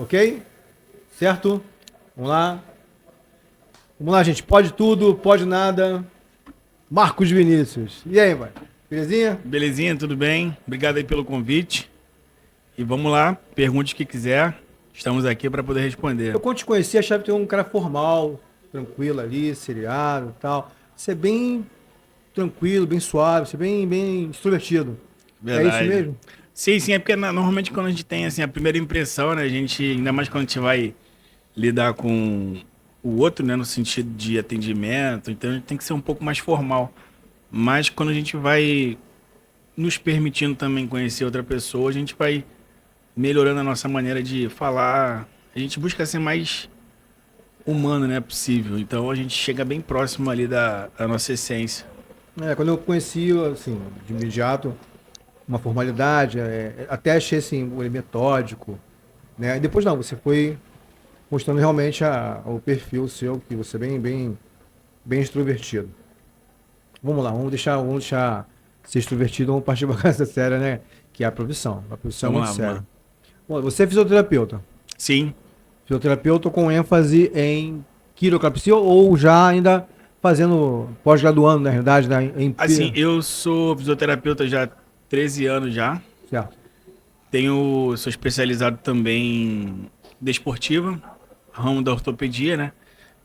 Ok? Certo? Vamos lá. Vamos lá, gente. Pode tudo, pode nada. Marcos Vinícius. E aí, vai? Belezinha? Belezinha, tudo bem? Obrigado aí pelo convite. E vamos lá, pergunte o que quiser. Estamos aqui para poder responder. Eu, quando te conheci, achava que tu era um cara formal, tranquilo ali, seriado e tal. Você é bem tranquilo, bem suave, você é bem extrovertido. É isso Verdade. mesmo? Sim, sim, é porque normalmente quando a gente tem assim a primeira impressão, né, a gente, ainda mais quando a gente vai lidar com o outro, né, no sentido de atendimento, então a gente tem que ser um pouco mais formal. Mas quando a gente vai nos permitindo também conhecer outra pessoa, a gente vai melhorando a nossa maneira de falar. A gente busca ser mais humano, né, possível. Então a gente chega bem próximo ali da nossa essência. É, quando eu conheci, assim, de imediato, uma formalidade, até achei, assim, ele metódico, né? E depois não, você foi mostrando realmente o perfil seu, que você é bem extrovertido. Vamos lá, vamos deixar ser extrovertido, vamos partir para coisa séria, né? Que é a profissão. A profissão é Vamos muito lá, vamos séria. lá. Bom, você é fisioterapeuta. Sim, Fisioterapeuta com ênfase em quiropraxia ou já ainda fazendo, pós-graduando, na realidade, assim, eu sou fisioterapeuta já há 13 anos já. certo. Sou especializado também em desportiva, ramo da ortopedia, né?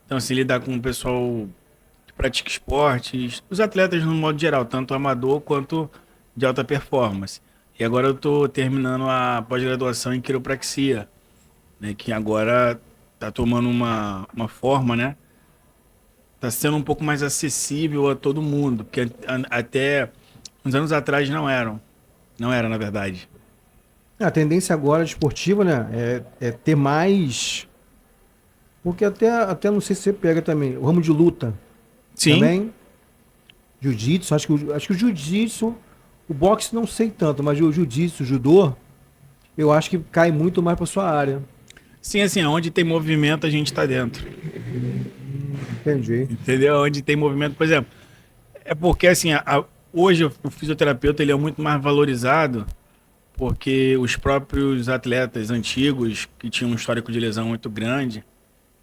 Então, assim, lidar com o pessoal que pratica esportes, os atletas no modo geral, tanto amador quanto de alta performance. E agora eu estou terminando a pós-graduação em quiropraxia, né? Que agora está tomando uma forma, né? Tá sendo um pouco mais acessível a todo mundo, porque até uns anos atrás não era na verdade. A tendência agora esportiva, né, é ter mais. Porque até não sei se você pega também, o ramo de luta Sim, também, jiu-jitsu, acho que o jiu-jitsu, o boxe não sei tanto, mas o jiu-jitsu, o judô, eu acho que cai muito mais para sua área. sim, assim, onde tem movimento a gente tá dentro, Entendi. entendeu? Onde tem movimento, por exemplo, é porque assim, hoje o fisioterapeuta ele é muito mais valorizado porque os próprios atletas antigos que tinham um histórico de lesão muito grande,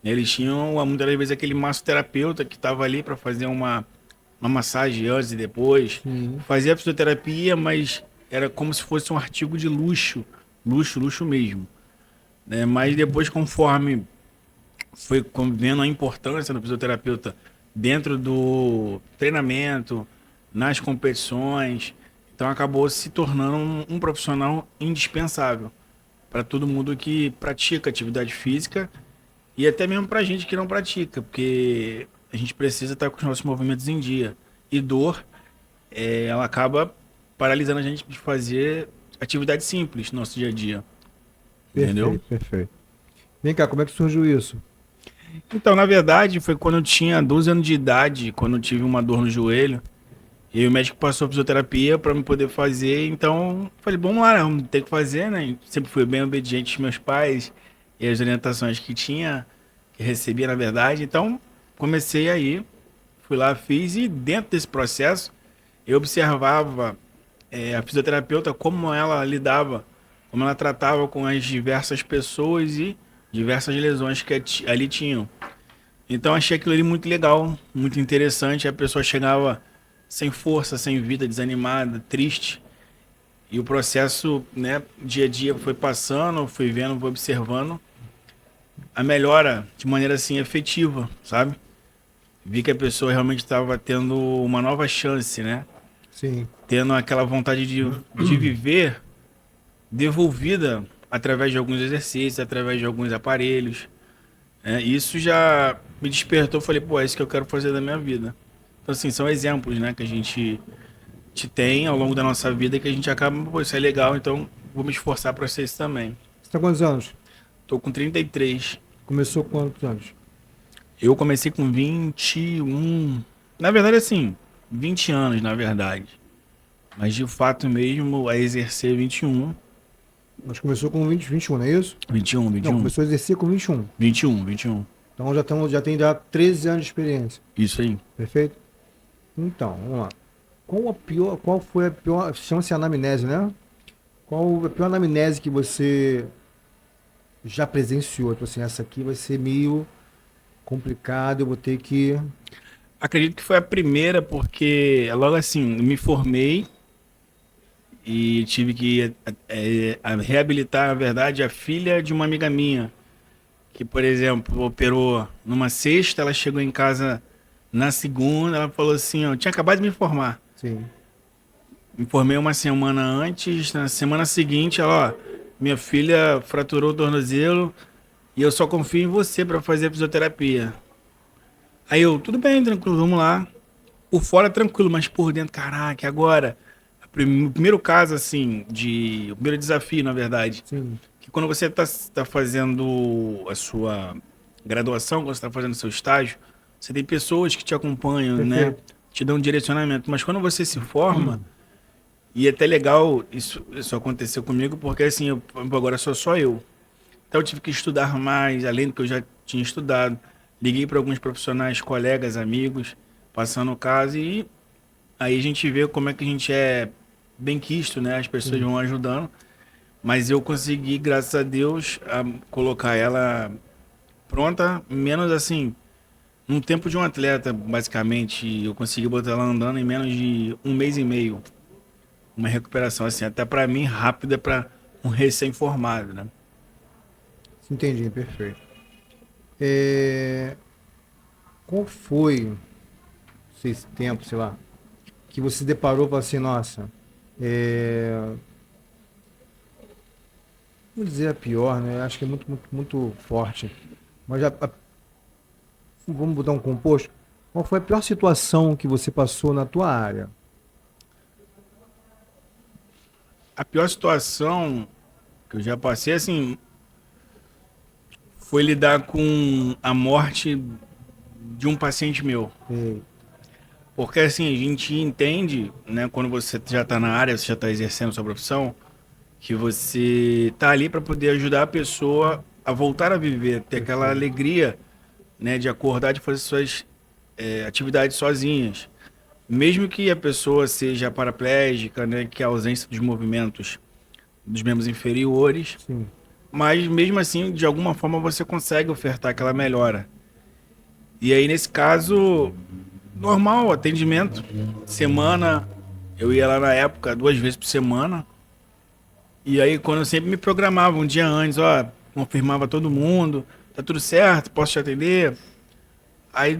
eles tinham muitas das vezes aquele massoterapeuta que estava ali para fazer uma massagem antes e depois, Sim, fazia fisioterapia, mas era como se fosse um artigo de luxo, luxo mesmo, né? Mas depois, conforme foi vendo a importância do fisioterapeuta dentro do treinamento, nas competições, então acabou se tornando um profissional indispensável para todo mundo que pratica atividade física e até mesmo para a gente que não pratica, porque a gente precisa estar com os nossos movimentos em dia. E dor, ela acaba paralisando a gente de fazer atividade simples no nosso dia a dia. Entendeu? perfeito, perfeito. Vem cá, como é que surgiu isso? Então, na verdade, foi quando eu tinha 12 anos de idade, quando eu tive uma dor no joelho. E o médico passou a fisioterapia para me poder fazer. Então, falei, vamos lá, vamos ter que fazer, né? Sempre fui bem obediente aos meus pais e as orientações que recebia, na verdade. Então, comecei aí, fui lá, fiz. E dentro desse processo, eu observava a fisioterapeuta, como ela lidava, como ela tratava com as diversas pessoas e diversas lesões que ali tinham. Então achei aquilo ali muito legal, muito interessante. A pessoa chegava sem força, sem vida, desanimada, triste. E o processo, né, dia a dia foi passando, fui vendo, fui observando a melhora de maneira assim efetiva, sabe? Vi que a pessoa realmente estava tendo uma nova chance, né? Sim, Tendo aquela vontade de viver devolvida através de alguns exercícios, através de alguns aparelhos. Isso já me despertou, falei, pô, é isso que eu quero fazer da minha vida. Então, assim, são exemplos, né, que a gente te tem ao longo da nossa vida que a gente acaba, pô, isso é legal, então vou me esforçar para ser isso também. você tá quantos anos? Tô com 33. Começou com quantos anos? Eu comecei com 21. Na verdade, assim, 20 anos, na verdade. Mas de fato mesmo, a exercer 21. Nós começou com 21, não é isso? 21, Não, 21. começou a exercer com 21. 21, 21. Então já tem já 13 anos de experiência. Isso aí. Perfeito? Então, vamos lá. Qual foi a pior, chama-se anamnese, né? Qual a pior anamnese que você já presenciou? Tipo assim, essa aqui vai ser meio complicado, eu vou ter que... Acredito que foi a primeira, porque logo assim, eu me formei e tive que reabilitar, na verdade, a filha de uma amiga minha, que, por exemplo, operou numa sexta, ela chegou em casa na segunda, ela falou assim, ó, eu tinha acabado de me formar. Sim, Me formei uma semana antes, na semana seguinte, ela, ó, minha filha fraturou o tornozelo e eu só confio em você para fazer a fisioterapia. Aí eu, tudo bem, tranquilo, vamos lá. Por fora tranquilo, mas por dentro, caraca, e agora? O primeiro caso, assim, o primeiro desafio, na verdade, sim, que quando você tá fazendo a sua graduação, quando você está fazendo seu estágio, você tem pessoas que te acompanham, né? perfeito. Te dão um direcionamento. Mas quando você se forma, e é até legal isso aconteceu comigo, porque assim, agora sou só eu. Então eu tive que estudar mais, além do que eu já tinha estudado. Liguei para alguns profissionais, colegas, amigos, passando o caso, e aí a gente vê como é que a gente é bem quisto, né? As pessoas Sim. vão ajudando. Mas eu consegui, graças a Deus, colocar ela pronta, menos assim, num tempo de um atleta, basicamente. Eu consegui botar ela andando em menos de um mês e meio. Uma recuperação, assim, até para mim, rápida para um recém-formado, né? Entendi, perfeito. É, qual foi, não sei se tempo, sei lá, que você se deparou e falou assim, nossa, vou dizer a pior, né? Acho que é muito, muito, muito forte. Mas vamos botar um composto. Qual foi a pior situação que você passou na tua área? A pior situação que eu já passei, assim, foi lidar com a morte de um paciente meu. E, Porque, assim, a gente entende, né, quando você já está na área, você já está exercendo sua profissão, que você tá ali para poder ajudar a pessoa a voltar a viver, ter aquela perfeito. alegria, né, de acordar, de fazer suas atividades sozinhas. Mesmo que a pessoa seja paraplégica, né, que é a ausência dos movimentos dos membros inferiores, Sim, mas mesmo assim, de alguma forma, você consegue ofertar aquela melhora. E aí, nesse caso, normal, atendimento, semana, eu ia lá na época 2 vezes por semana. E aí, quando eu sempre me programava um dia antes, ó, confirmava todo mundo, tá tudo certo, posso te atender? Aí,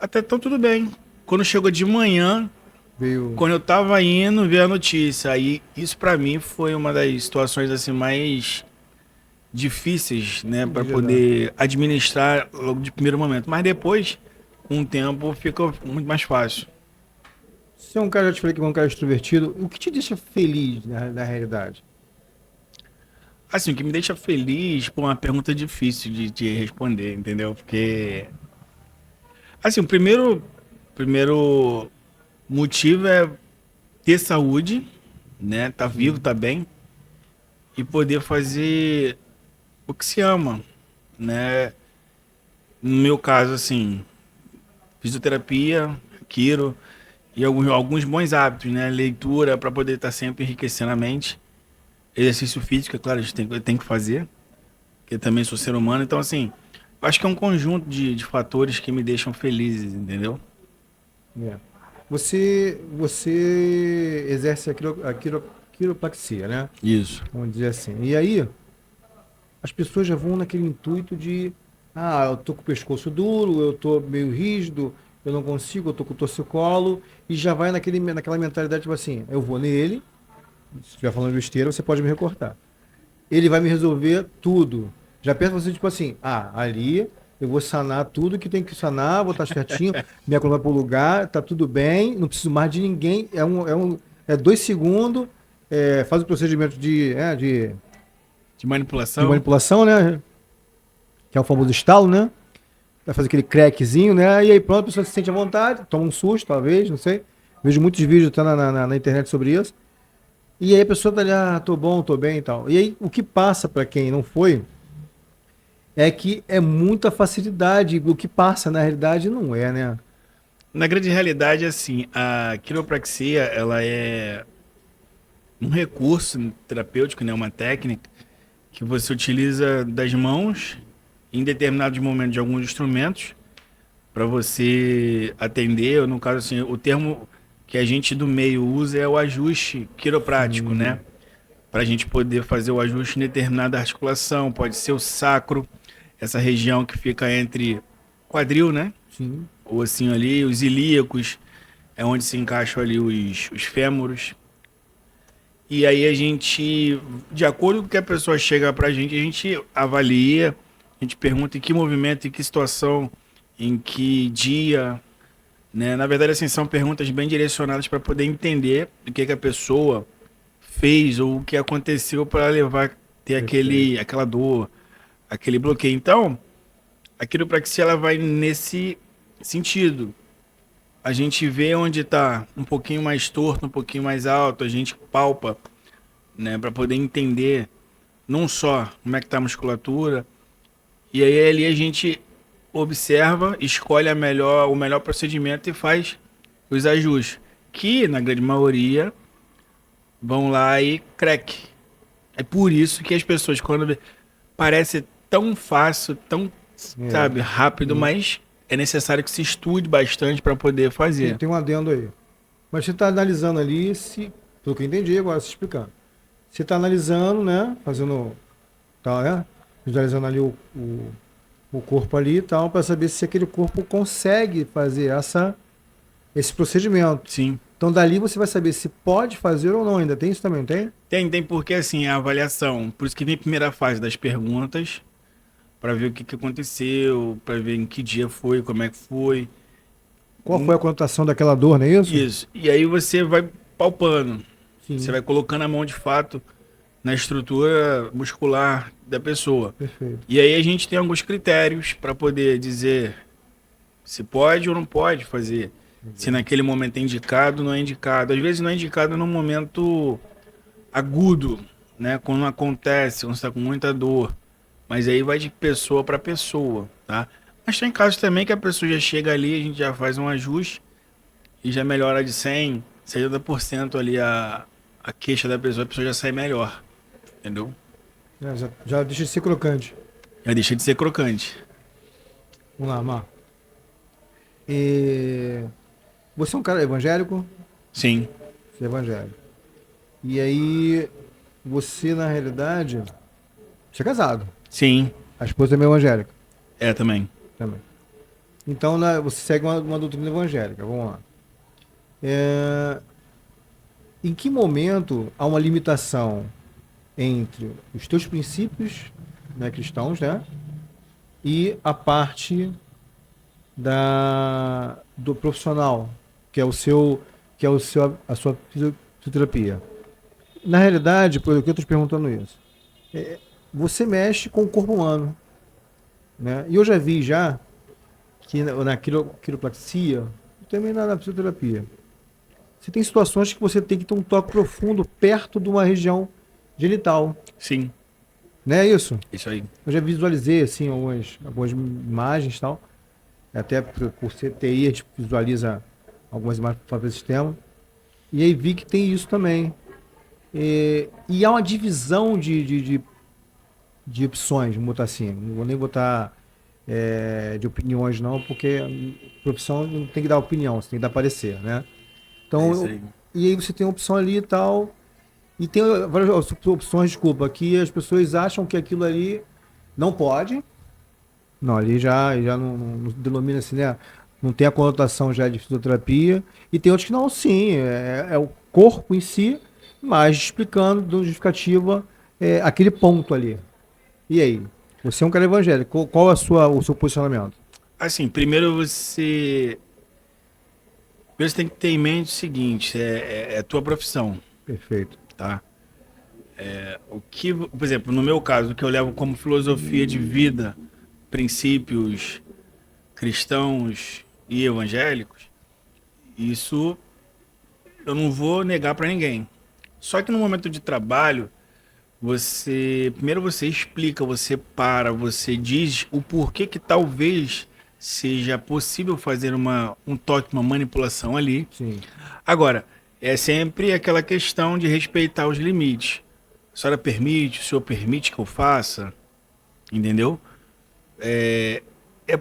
até então tudo bem. Quando chegou de manhã, veio quando eu tava indo ver a notícia, aí isso pra mim foi uma das situações assim mais difíceis, né, para digidar. poder administrar logo de primeiro momento. Mas depois, com o tempo, fica muito mais fácil. Você é um cara, já te falei que é um cara extrovertido. O que te deixa feliz na realidade? Assim, o que me deixa feliz, pô, é uma pergunta difícil de responder, entendeu? Porque, assim, o primeiro motivo é ter saúde, né? Tá vivo, Sim, tá bem, e poder fazer o que se ama, né? No meu caso, assim, fisioterapia, quiro e alguns bons hábitos, né? Leitura para poder estar sempre enriquecendo a mente. Exercício físico, é claro, a gente tem que fazer, porque eu também sou ser humano. Então, assim, eu acho que é um conjunto de fatores que me deixam felizes, entendeu? é. Você exerce quiropraxia, né? Isso. Vamos dizer assim. E aí, as pessoas já vão naquele intuito de, eu tô com o pescoço duro, eu tô meio rígido, eu não consigo, eu tô com o torcicolo, e já vai naquela mentalidade, tipo assim, eu vou nele, se estiver falando besteira, você pode me recortar. Ele vai me resolver tudo. Já pensa você, tipo assim, ali eu vou sanar tudo que tem que sanar, vou estar certinho, minha coluna vai pro lugar, tá tudo bem, não preciso mais de ninguém, é 2 segundos, faz o procedimento De de manipulação. manipulação, né? Que é o famoso estalo, né? Vai fazer aquele crackzinho, né? E aí pronto, a pessoa se sente à vontade, toma um susto, talvez, não sei. Vejo muitos vídeos até na internet sobre isso. E aí a pessoa tá ali, tô bom, tô bem e tal. E aí o que passa para quem não foi é que é muita facilidade. O que passa na realidade não é, né? Na grande realidade, assim, a quiropraxia, ela é um recurso terapêutico, né? Uma técnica que você utiliza das mãos em determinados momentos de alguns instrumentos para você atender, ou no caso assim, o termo que a gente do meio usa é o ajuste quiroprático, né? Para a gente poder fazer o ajuste em determinada articulação, pode ser o sacro, essa região que fica entre quadril, né? Sim. Ou assim ali, os ilíacos, é onde se encaixam ali os fêmoros. E aí a gente, de acordo com o que a pessoa chega pra gente, a gente avalia, a gente pergunta em que movimento, em que situação, em que dia, né? Na verdade, assim, são perguntas bem direcionadas para poder entender o que a pessoa fez ou o que aconteceu para levar a ter aquela dor, aquele bloqueio. Então, a quiropraxia ela vai nesse sentido. A gente vê onde está um pouquinho mais torto, um pouquinho mais alto, a gente palpa, né, para poder entender não só como é que está a musculatura, e aí ali a gente observa, escolhe o melhor procedimento e faz os ajustes, que na grande maioria vão lá e crack. É por isso que as pessoas, quando parece tão fácil, tão, sabe, rápido, mas é necessário que se estude bastante para poder fazer. Tem um adendo aí. Mas você está analisando ali, pelo que eu entendi, agora se explicando. Você está analisando, né? Fazendo. Tá, né? Visualizando ali o corpo ali e tal, para saber se aquele corpo consegue fazer esse procedimento. Sim. Então dali você vai saber se pode fazer ou não. Ainda tem isso também, tem? Tem porque assim, a avaliação. Por isso que vem a primeira fase das perguntas, para ver o que aconteceu, para ver em que dia foi, como é que foi. Qual foi a conotação daquela dor, não é isso? Isso. E aí você vai palpando. Sim. Você vai colocando a mão de fato na estrutura muscular da pessoa. Perfeito. E aí a gente tem alguns critérios para poder dizer se pode ou não pode fazer. Se naquele momento é indicado ou não é indicado. Às vezes não é indicado num momento agudo, né? Quando acontece, quando você está com muita dor. Mas aí vai de pessoa para pessoa, tá? Mas tem casos também que a pessoa já chega ali, a gente já faz um ajuste e já melhora de 100, 70% ali a queixa da pessoa, a pessoa já sai melhor, entendeu? Já deixa de ser crocante. Já deixa de ser crocante. Vamos lá, Mar. Você é um cara evangélico? Sim. Você é evangélico. E aí, você na realidade, você é casado. Sim. A esposa também é evangélica. É, também. Também. Então, você segue uma doutrina evangélica. Vamos lá. Em que momento há uma limitação entre os teus princípios, né, cristãos, né, e a parte do profissional, que é a sua fisioterapia? Na realidade, por que eu estou te perguntando isso? Você mexe com o corpo humano, né? E eu já vi que na quiropraxia, também na fisioterapia, você tem situações que você tem que ter um toque profundo perto de uma região genital. Sim. Não é isso? Isso aí. Eu já visualizei assim algumas imagens e tal. Até por ser TI, a gente visualiza algumas imagens para fazer sistema. E aí vi que tem isso também. E há uma divisão de opções, vamos botar assim. Não vou nem botar de opiniões não, porque a profissão não tem que dar opinião, você tem que dar parecer, né? Então, e aí você tem uma opção ali e tal. E tem várias opções, desculpa, que as pessoas acham que aquilo ali não pode. Não, ali já não denomina assim, né? Não tem a conotação já de fisioterapia. E tem outros que não, sim. É o corpo em si, mas explicando, dando justificativa aquele ponto ali. E aí? Você é um cara evangélico. Qual é o seu posicionamento? Assim, primeiro você tem que ter em mente o seguinte, é a tua profissão. Perfeito. Tá? Por exemplo, no meu caso, o que eu levo como filosofia de vida, princípios cristãos e evangélicos, isso eu não vou negar para ninguém. Só que no momento de trabalho, primeiro você explica, você diz o porquê que talvez seja possível fazer um toque, uma manipulação ali. Sim. Agora, é sempre aquela questão de respeitar os limites. senhora permite, o senhor permite que eu faça? Entendeu? É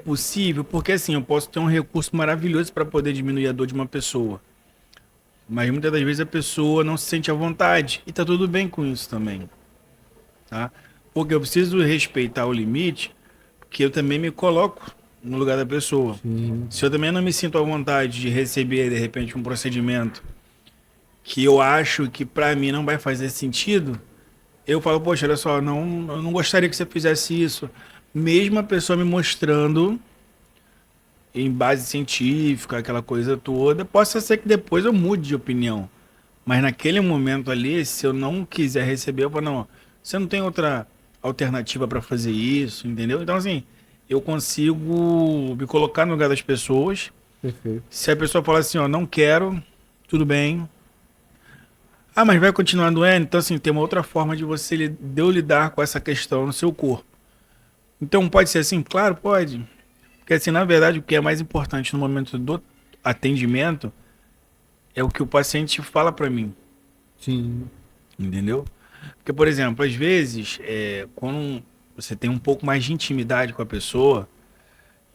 possível, porque assim, eu posso ter um recurso maravilhoso para poder diminuir a dor de uma pessoa. Mas muitas das vezes a pessoa não se sente à vontade. E tá tudo bem com isso também, tá? Porque eu preciso respeitar o limite, porque eu também me coloco no lugar da pessoa. Sim. Se eu também não me sinto à vontade de receber, de repente, um procedimento que eu acho que para mim não vai fazer sentido, eu falo, poxa, olha só, não, eu não gostaria que você fizesse isso. Mesmo a pessoa me mostrando em base científica, aquela coisa toda, possa ser que depois eu mude de opinião. Mas naquele momento ali, se eu não quiser receber, eu falo, não, você não tem outra alternativa para fazer isso, entendeu? Então, assim, eu consigo me colocar no lugar das pessoas. Perfeito. Se a pessoa falar assim, ó, não quero, tudo bem. Ah, mas vai continuar doendo? Então, assim, tem uma outra forma de de eu lidar com essa questão no seu corpo. Então, pode ser assim? Claro, pode. Porque, assim, na verdade, o que é mais importante no momento do atendimento é o que o paciente fala para mim, Sim. entendeu? Porque, por exemplo, às vezes, quando você tem um pouco mais de intimidade com a pessoa,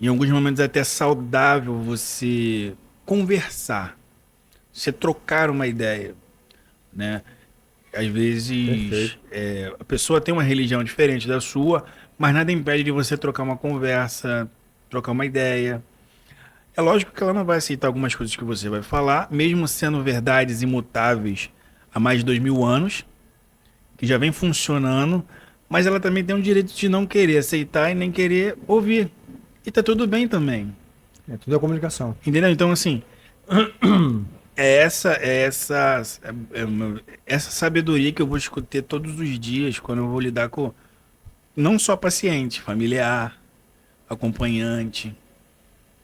em alguns momentos é até saudável você conversar, você trocar uma ideia, né? Às vezes, Perfeito. a pessoa tem uma religião diferente da sua, mas nada impede de você trocar uma conversa, trocar uma ideia. É lógico que ela não vai aceitar algumas coisas que você vai falar, mesmo sendo verdades imutáveis há mais de 2000 anos, que já vem funcionando, mas ela também tem o direito de não querer aceitar e nem querer ouvir. E tá tudo bem também. É tudo a comunicação. Entendeu? Então, assim, essa sabedoria que eu vou escutar todos os dias quando eu vou lidar com não só paciente, familiar, acompanhante.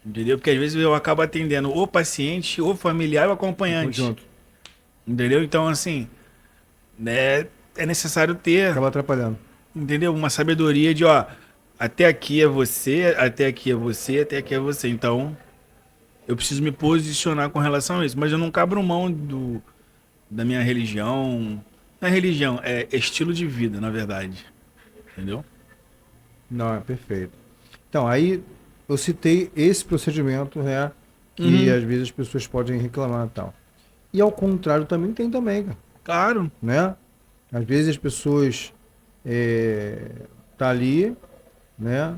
Entendeu? Porque às vezes eu acabo atendendo o paciente, o familiar e o Tudo acompanhante. junto. Entendeu? Então, assim, né, é necessário ter, Acaba atrapalhando. entendeu? Uma sabedoria de, ó, até aqui é você, até aqui é você, até aqui é você. Então, eu preciso me posicionar com relação a isso. Mas eu não cabro mão da minha religião. Não é religião, é estilo de vida, na verdade. Entendeu? Não, é perfeito. Então, aí eu citei esse procedimento, né? Que Uhum. às vezes as pessoas podem reclamar e tal. E ao contrário também, cara, Claro. né? Às vezes as pessoas tá ali, né?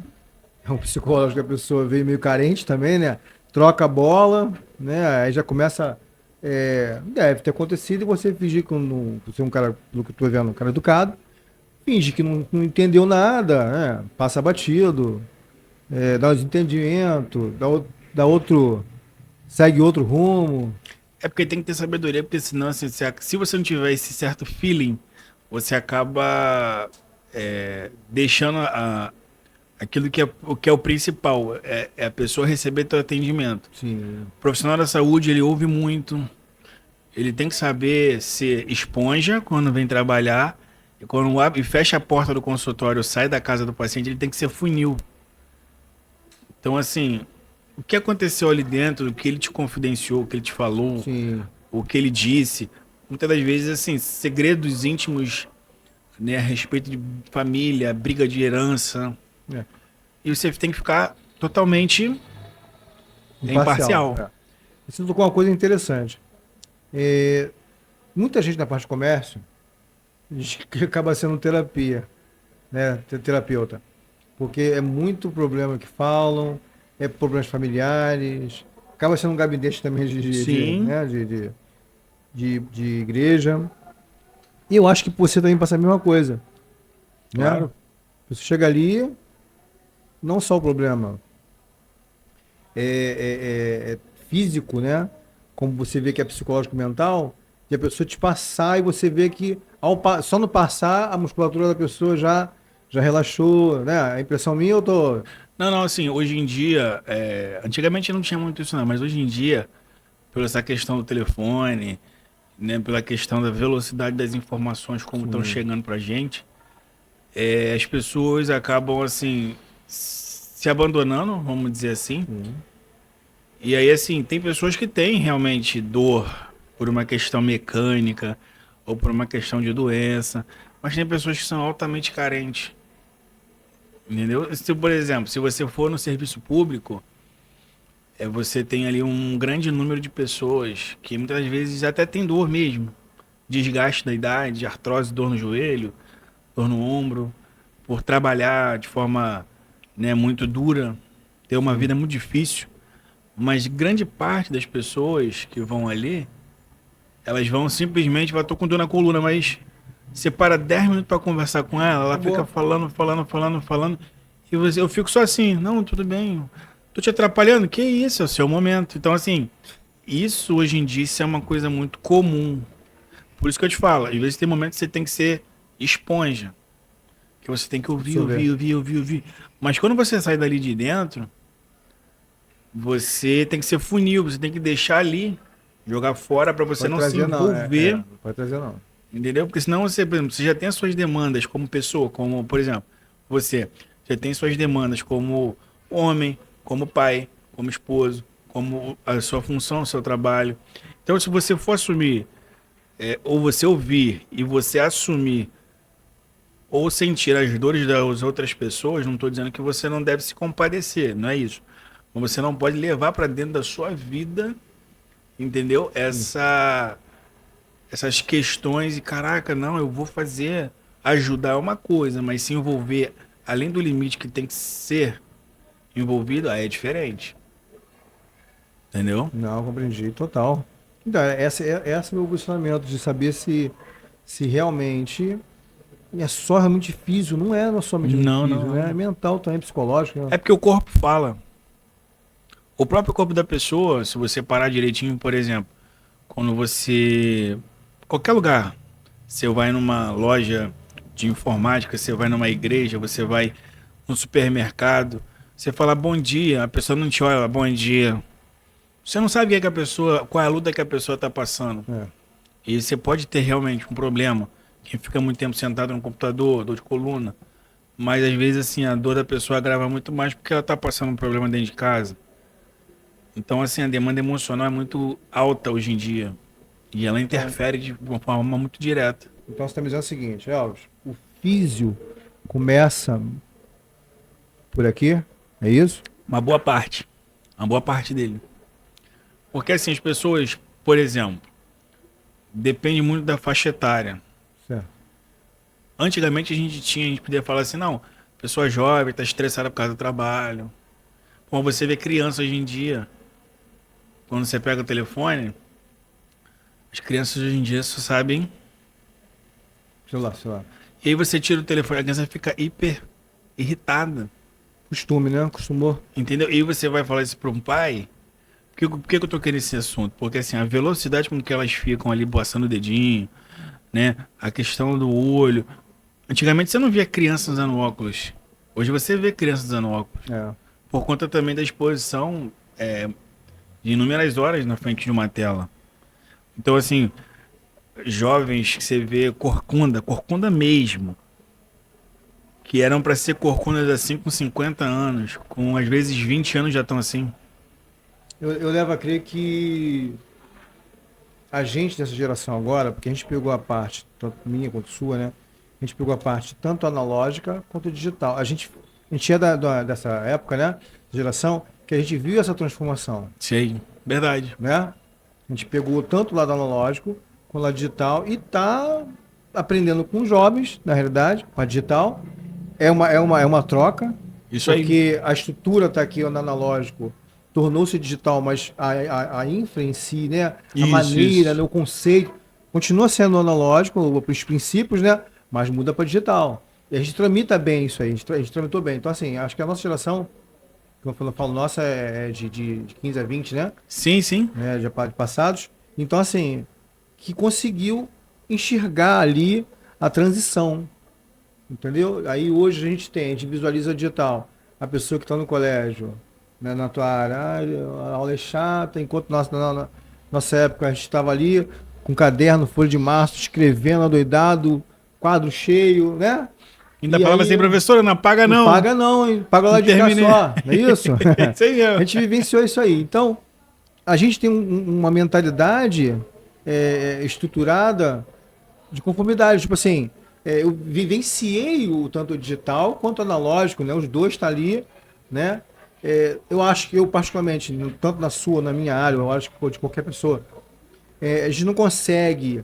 É um psicológico que a pessoa veio meio carente também, né? Troca a bola, né? Aí já começa. Deve ter acontecido e você fingir que você é um cara, pelo que eu tô vendo, um cara educado, finge que não entendeu nada, né? Passa batido, dá um desentendimento, dá outro, segue outro rumo. É porque tem que ter sabedoria, porque senão, assim, se você não tiver esse certo feeling, você acaba deixando aquilo o que é o principal, é a pessoa receber teu atendimento. Sim, O profissional da saúde, ele ouve muito, ele tem que saber ser esponja quando vem trabalhar, e quando abre e fecha a porta do consultório, sai da casa do paciente, ele tem que ser funil. Então, assim, o que aconteceu ali dentro, o que ele te confidenciou, o que ele te falou, sim. o que ele disse, muitas das vezes, assim, segredos íntimos, né, a respeito de família, briga de herança, É. e você tem que ficar totalmente Imparcial. imparcial. É. Você tocou uma coisa interessante. Muita gente na parte de comércio diz que acaba sendo terapia, né? Terapeuta. Porque é muito problema que falam, problemas familiares, acaba sendo um gabinete também Sim, né? De igreja. E eu acho que você também passa a mesma coisa, né? claro. Você chega ali, não só o problema é físico, né? Como você vê que é psicológico mental, e a pessoa te passar e você vê que só no passar a musculatura da pessoa já relaxou, né? A impressão minha eu tô. Não, não, assim, hoje em dia, antigamente não tinha muito isso não, mas hoje em dia, pela essa questão do telefone, né, pela questão da velocidade das informações como estão Sim, chegando pra gente, as pessoas acabam, assim, se abandonando, vamos dizer assim. sim. E aí, assim, tem pessoas que têm realmente dor por uma questão mecânica ou por uma questão de doença, mas tem pessoas que são altamente carentes. Entendeu? Se, por exemplo, se você for no serviço público, você tem ali um grande número de pessoas que muitas vezes até tem dor mesmo. Desgaste da idade, artrose, dor no joelho, dor no ombro, por trabalhar de forma, né, muito dura, ter uma vida muito difícil. Mas grande parte das pessoas que vão ali, elas vão simplesmente, tô com dor na coluna, mas você para 10 minutos para conversar com ela, ela Acabou. fica falando, e eu fico só assim, não, tudo bem, tô te atrapalhando? Que isso, é o seu momento. Então, assim, isso hoje em dia isso é uma coisa muito comum. Por isso que eu te falo, às vezes tem momentos que você tem que ser esponja, que você tem que ouvir, Absorver. ouvir. Mas quando você sai dali de dentro, você tem que ser funil, você tem que deixar ali, jogar fora para você Pode não se trazer, não. envolver. Não pode trazer, não. Entendeu? Porque senão você, por exemplo, você já tem as suas demandas como pessoa, como, por exemplo, você já tem suas demandas como homem, como pai, como esposo, como a sua função, o seu trabalho. Então, se você for assumir, ou você ouvir e você assumir ou sentir as dores das outras pessoas, não estou dizendo que você não deve se compadecer, não é isso. Mas você não pode levar para dentro da sua vida, entendeu? Essas questões e caraca, não, eu vou fazer, ajudar é uma coisa, mas se envolver além do limite que tem que ser envolvido, aí é diferente. Entendeu? Não, compreendi, total. Então, esse é o meu questionamento de saber se realmente é só realmente físico, não é somente Não, físico, não, né? É não. mental também, psicológico. Né? É porque o corpo fala. O próprio corpo da pessoa, se você parar direitinho, por exemplo, quando você. Qualquer lugar, você vai numa loja de informática, você vai numa igreja, você vai no supermercado, você fala bom dia, a pessoa não te olha, bom dia. Você não sabe o que é que a pessoa, qual é a luta que a pessoa está passando. É. E você pode ter realmente um problema. Quem fica muito tempo sentado no computador, dor de coluna. Mas às vezes assim, a dor da pessoa agrava muito mais porque ela está passando um problema dentro de casa. Então assim, a demanda emocional é muito alta hoje em dia. E ela interfere de uma forma muito direta. Então você está me dizendo o seguinte, Elvis, o físio começa por aqui, é isso? Uma boa parte. Uma boa parte dele. Porque assim, as pessoas, por exemplo, depende muito da faixa etária. Certo. Antigamente a gente podia falar assim, não, pessoa jovem, está estressada por causa do trabalho. Como você vê criança hoje em dia, quando você pega o telefone, as crianças hoje em dia só sabem. Sei lá. E aí você tira o telefone, a criança fica hiper irritada. Costume, né? Acostumou. Entendeu? E aí você vai falar isso para um pai. Por que eu tô querendo esse assunto? Porque assim, a velocidade com que elas ficam ali passando o dedinho, né? A questão do olho. Antigamente você não via criança usando óculos. Hoje você vê criança usando óculos. É. Por conta também da exposição de inúmeras horas na frente de uma tela. Então, assim, jovens que você vê corcunda mesmo, que eram para ser corcundas assim com 50 anos, com às vezes 20 anos já estão assim. Eu levo a crer que a gente dessa geração agora, porque a gente pegou a parte, tanto minha quanto sua, né? A gente pegou a parte tanto analógica quanto digital. A gente é dessa época, né? Geração, que a gente viu essa transformação, Sei, verdade. né? A gente pegou tanto o lado analógico quanto o lado digital e tá aprendendo com os jovens, na realidade, com a digital. É uma troca, Isso aí. porque a estrutura está aqui no analógico, tornou-se digital, mas a infra em si, né? A Isso, maneira, isso. né? O conceito, continua sendo analógico, os princípios, né? Mas muda para digital. E a gente tramita bem isso aí, a gente tramitou bem. Então, assim, acho que a nossa geração, quando eu falo nossa, é de 15 a 20, né? Sim, sim. Né? De passados. Então, assim, que conseguiu enxergar ali a transição. Entendeu? Aí hoje a gente visualiza digital. A pessoa que está no colégio, né, na tua área, a aula é chata, enquanto na nossa época a gente estava ali com caderno, folha de março, escrevendo, adoidado, quadro cheio, né? Ainda E falava aí, assim, professora, não paga não. Não paga não, hein? Paga lá de cá Terminei. só, não é isso? Isso aí A mesmo. gente vivenciou isso aí. Então, a gente tem uma mentalidade estruturada de conformidade. Tipo assim, eu vivenciei o tanto digital quanto analógico, né? Os dois estão ali, né? Eu acho que eu, particularmente, tanto na sua, na minha área, eu acho que de qualquer pessoa, a gente não consegue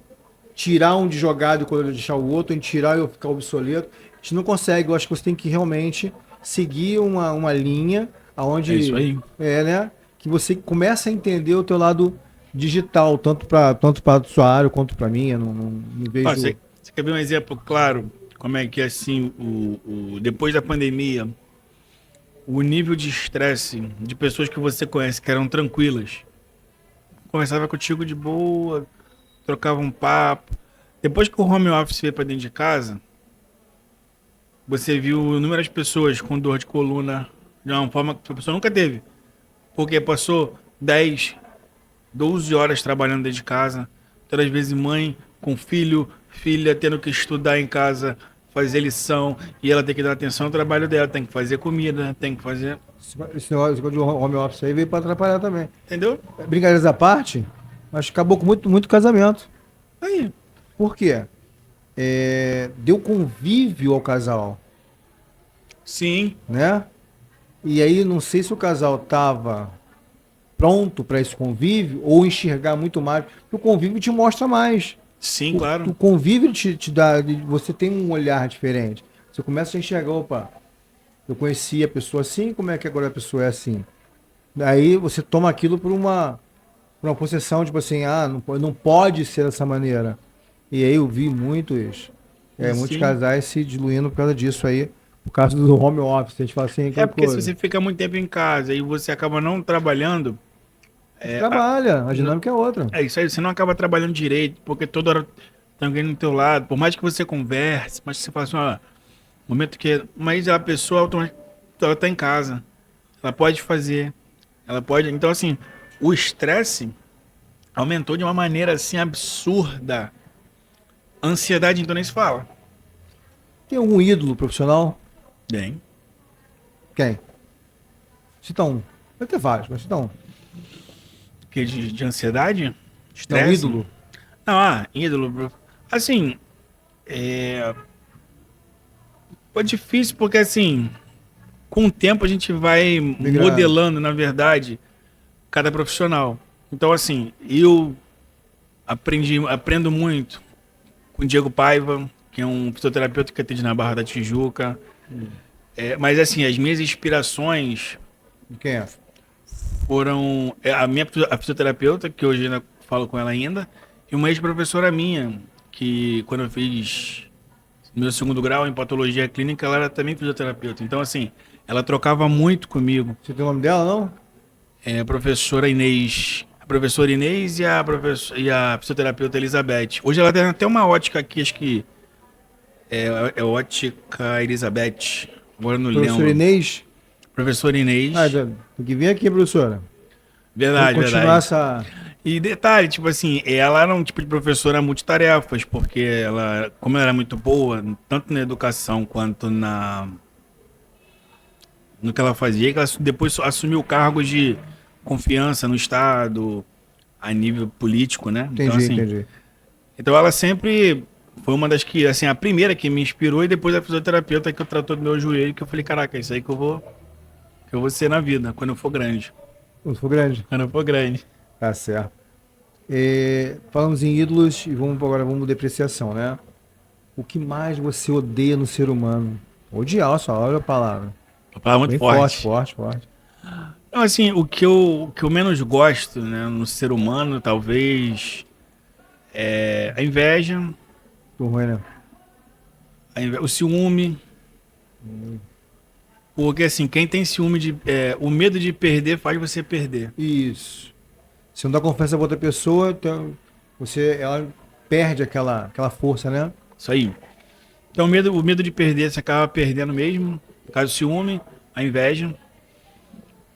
tirar um de jogado e quando deixar o outro, em tirar e eu ficar obsoleto. A gente não consegue, eu acho que você tem que realmente seguir uma linha É isso aonde aí. né, que você começa a entender o teu lado digital, tanto para sua área quanto para mim, eu não Ó, vejo. você quer ver um exemplo claro? Como é que assim, depois da pandemia, o nível de estresse de pessoas que você conhece que eram tranquilas, conversava contigo de boa, trocava um papo. Depois que o home office veio para dentro de casa, você viu inúmeras pessoas com dor de coluna de uma forma que a pessoa nunca teve. Porque passou 10, 12 horas trabalhando dentro de casa, todas as vezes mãe com filho, filha tendo que estudar em casa, fazer lição, e ela tem que dar atenção ao trabalho dela, tem que fazer comida, tem que fazer. Esse negócio de home office aí veio para atrapalhar também. Entendeu? Brincadeiras à parte, mas acabou com muito casamento. Aí. Por quê? Deu convívio ao casal, Sim, né? E aí não sei se o casal tava pronto para esse convívio ou enxergar muito mais, porque o convívio te mostra mais. sim, O claro. convívio te dá, você tem um olhar diferente. Você começa a enxergar, opa, eu conheci a pessoa assim, como é que agora a pessoa é assim? Daí você toma aquilo por uma possessão, tipo assim, não pode ser dessa maneira. E aí eu vi muitos Sim. casais se diluindo por causa disso aí, por causa do home office. A gente fala assim, É aquela porque se coisa. você fica muito tempo em casa e você acaba não trabalhando, é, a- Trabalha, a n- dinâmica é outra. é isso aí, você não acaba trabalhando direito, porque toda hora tem alguém do teu lado. Por mais que você converse, mas que você fala assim, ó, momento que. Mas a pessoa automaticamente ela tá em casa. Ela pode fazer. Ela pode. Então, assim, o estresse aumentou de uma maneira assim absurda. A ansiedade, então, nem se fala. Tem algum ídolo profissional? Bem. Quem? Cita um. Vai ter vários, mas cita um. Que de ansiedade? Não, Estresse? ídolo. Não, ídolo. Assim, é. Foi difícil porque, assim, com o tempo a gente vai Migrando. modelando, na verdade, cada profissional. Então, assim, eu aprendo muito com o Diego Paiva, que é um fisioterapeuta que atende na Barra da Tijuca. Mas, assim, as minhas inspirações De quem é? foram a fisioterapeuta, que hoje ainda falo com ela ainda, e uma ex-professora minha, que quando eu fiz meu segundo grau em patologia clínica, ela era também fisioterapeuta. Então, assim, ela trocava muito comigo. Você tem o nome dela, não? A professora Inês. A professora Inês e a fisioterapeuta Elizabeth. Hoje ela tem até uma ótica aqui, acho que é ótica Elizabeth. Agora eu não Professor lembro. Inês. Professora Ah, Inês. tem que vir aqui, professora. Vamos Verdade, continuar verdade. essa. E detalhe, tipo assim, ela era um tipo de professora multitarefas, porque ela, como ela era muito boa, tanto na educação quanto no que ela fazia, que ela depois assumiu cargos de confiança no Estado, a nível político, né? Então, Entendi, assim, entendi. então ela sempre foi uma das que, assim, a primeira que me inspirou e depois a fisioterapeuta que eu tratou do meu joelho, que eu falei, caraca, é isso aí que eu vou ser na vida, quando eu for grande. Quando for grande. Quando eu for grande. Tá certo. Falamos em ídolos e agora vamos depreciação, né? O que mais você odeia no ser humano? Odiar, só olha a palavra. Uma palavra muito Bem forte, forte. forte, forte. Então, assim, o que eu menos gosto, né, no ser humano, talvez, é a inveja, Tô ruim, né? o ciúme. Porque, assim, quem tem ciúme o medo de perder faz você perder. Isso. Se não dá confiança pra outra pessoa, então ela perde aquela força, né? Isso aí. Então, o medo de perder, você acaba perdendo mesmo. No caso, o ciúme, a inveja.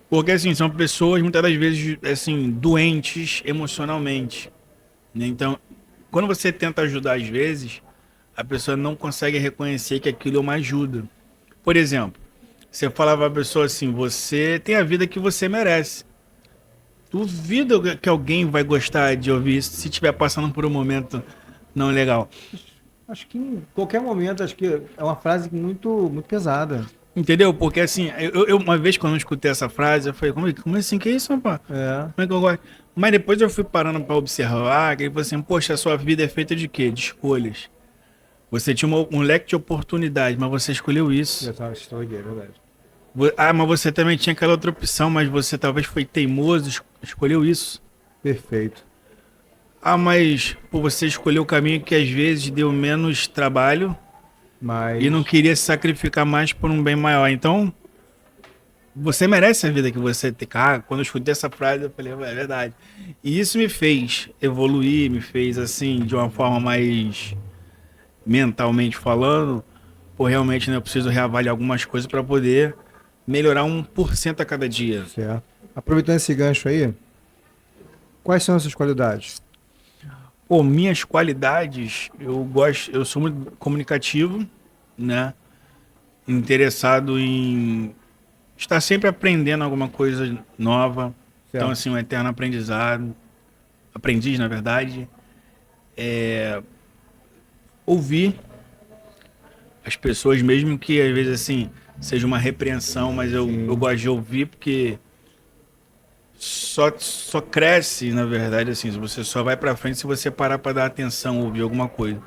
Porque, assim, são pessoas, muitas das vezes, assim, doentes emocionalmente, né? Então, quando você tenta ajudar, às vezes, a pessoa não consegue reconhecer que aquilo é uma ajuda. Por exemplo, você falava pra pessoa assim, você tem a vida que você merece. Duvido que alguém vai gostar de ouvir isso se estiver passando por um momento não legal. Acho que em qualquer momento, acho que é uma frase muito pesada. Entendeu? Porque assim, uma vez quando eu escutei essa frase, eu falei, como assim? Que isso, rapaz? É, Como é que eu gosto? Mas depois eu fui parando pra observar, que ele falou assim, poxa, a sua vida é feita de quê? De escolhas. Você tinha um leque de oportunidades, mas você escolheu isso. já tava estourei, é verdade. Mas você também tinha aquela outra opção, mas você talvez foi teimoso, escolheu isso. Perfeito. Mas pô, você escolheu o caminho que às vezes deu menos trabalho Mas, e não queria se sacrificar mais por um bem maior. Então, você merece a vida que você tem. Cara, quando eu escutei essa frase, eu falei, é verdade. E isso me fez evoluir, me fez assim, de uma forma mais mentalmente falando, pô, realmente né, eu preciso reavaliar algumas coisas para poder melhorar 1% a cada dia. certo. Aproveitando esse gancho aí, quais são as suas qualidades? Pô, minhas qualidades, eu sou muito comunicativo, né? Interessado em estar sempre aprendendo alguma coisa nova. Então, Certo. assim, um eterno aprendizado, aprendiz, na verdade. Ouvir as pessoas, mesmo que às vezes, assim, seja uma repreensão, mas eu Sim. gosto de ouvir porque só cresce, na verdade, assim, você só vai pra frente se você parar pra dar atenção, ouvir alguma coisa.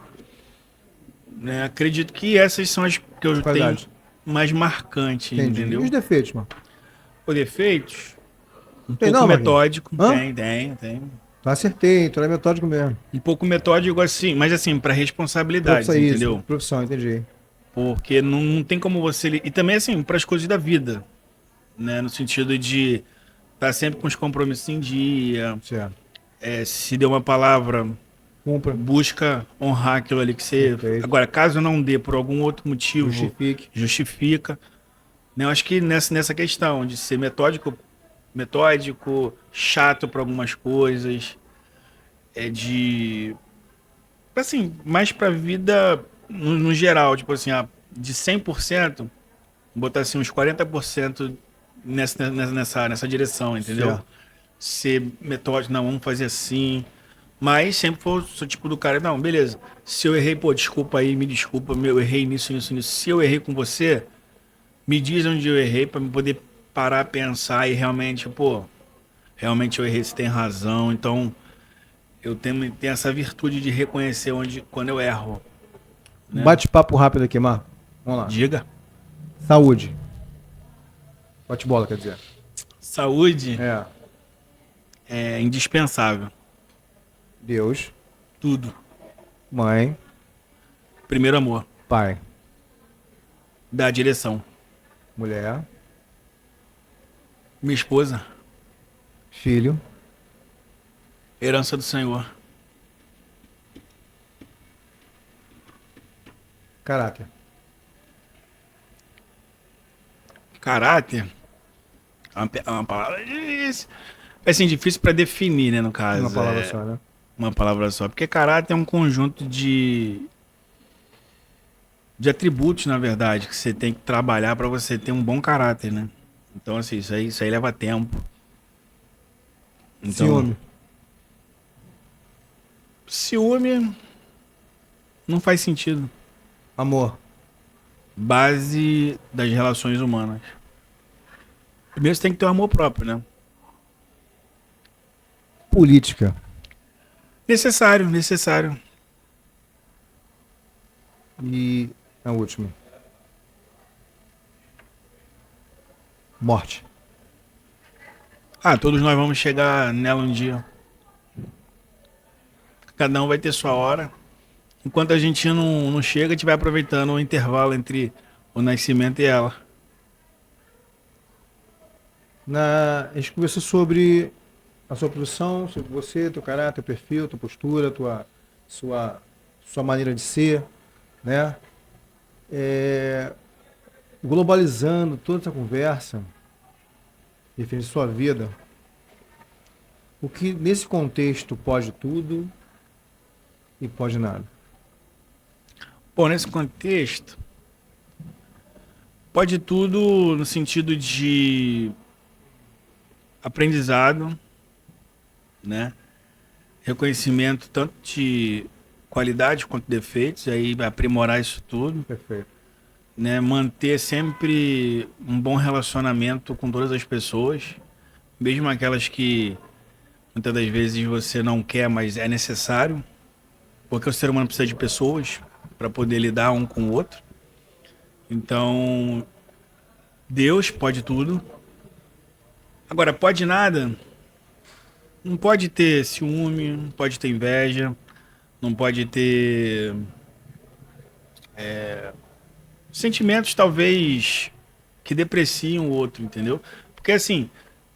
Né? Acredito que essas são as que As eu tenho qualidades. mais marcante, Entendi. E os entendeu? defeitos, mano? Os defeitos, um Tem pouco não, Marquinhos? metódico, Hã? tem. Tá, acertei, tu é metódico mesmo. Um pouco metódico assim, mas assim, para responsabilidades, Profissão, isso. entendeu? Profissão, entendi. Porque não tem como você. E também assim, para as coisas da vida, né? No sentido de estar sempre com os compromissos em dia, Certo. se deu uma palavra, Cumpra. busca honrar aquilo ali que você. Perfeito. Agora, caso não dê por algum outro motivo, Justifique. justifica. Né? Eu acho que nessa questão de ser metódico, chato para algumas coisas, de. Assim, mais pra vida no geral, tipo assim, de 100%, botar assim uns 40% nessa direção, entendeu? Certo. Ser metódico, não, vamos fazer assim. Mas sempre sou tipo do cara, não, beleza. Se eu errei, pô, desculpa aí, me desculpa, eu errei nisso. Se eu errei com você, me diz onde eu errei pra eu poder parar, pensar e realmente, pô, realmente eu errei, você tem razão. Então, eu tenho essa virtude de reconhecer quando eu erro, né? Bate-papo rápido aqui, Marco. Vamos lá. Diga. Saúde. Bate-bola, quer dizer. Saúde É. é indispensável. Deus, Tudo. mãe, Primeiro amor. pai, Dá direção. mulher, Minha esposa. filho, Herança do Senhor. caráter. Caráter. É uma palavra difícil. É assim, difícil pra definir, né, no Uma caso. palavra É só, né? uma palavra só. Porque caráter é um conjunto de atributos, na verdade, que você tem que trabalhar pra você ter um bom caráter, né? Então, assim, isso aí leva tempo. Então, Ciúme, ciúme não faz sentido. amor, Base das relações humanas. Primeiro você tem que ter um amor próprio, né? política Necessário. e a última. Morte. Todos nós vamos chegar nela um dia. Cada um vai ter sua hora. Enquanto a gente não chega, a gente vai aproveitando o intervalo entre o nascimento e ela. A gente conversou sobre a sua profissão, sobre você, teu caráter, teu perfil, tua postura, sua maneira de ser, né? Globalizando toda essa conversa, referente à sua vida, o que nesse contexto pode tudo e pode nada. Bom, nesse contexto, pode tudo no sentido de aprendizado, né? Reconhecimento tanto de qualidades quanto defeitos, aí vai aprimorar isso tudo, Perfeito. né? Manter sempre um bom relacionamento com todas as pessoas, mesmo aquelas que muitas das vezes você não quer, mas é necessário, porque o ser humano precisa de pessoas para poder lidar um com o outro. Então, Deus pode tudo. Agora, pode nada. Não pode ter ciúme, não pode ter inveja, não pode ter sentimentos talvez que depreciam o outro, entendeu? Porque assim,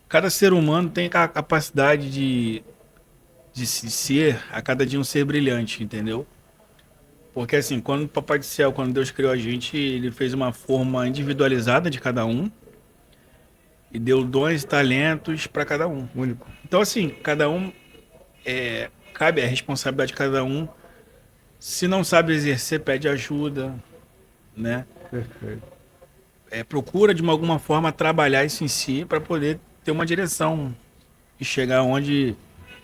cada ser humano tem a capacidade de se ser a cada dia um ser brilhante, entendeu? Porque assim, quando o Papai do Céu, quando Deus criou a gente, ele fez uma forma individualizada de cada um e deu dons e talentos para cada um. Único. Então assim, cada um cabe a responsabilidade de cada um. Se não sabe exercer, pede ajuda, né? Perfeito. Procura de alguma forma trabalhar isso em si para poder ter uma direção e chegar onde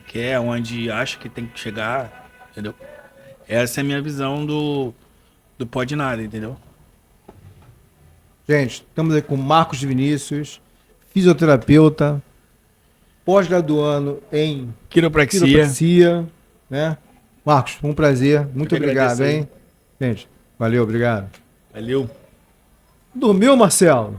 quer, onde acha que tem que chegar, entendeu? Essa é a minha visão do Pode Nada, entendeu? Gente, estamos aí com Marcos Vinícius, fisioterapeuta, pós-graduando em Quiropraxia. quiropraxia, né? Marcos, foi um prazer. Muito Eu que obrigado, agradeço aí. hein? Gente, valeu, obrigado. Valeu. Dormiu, Marcelo?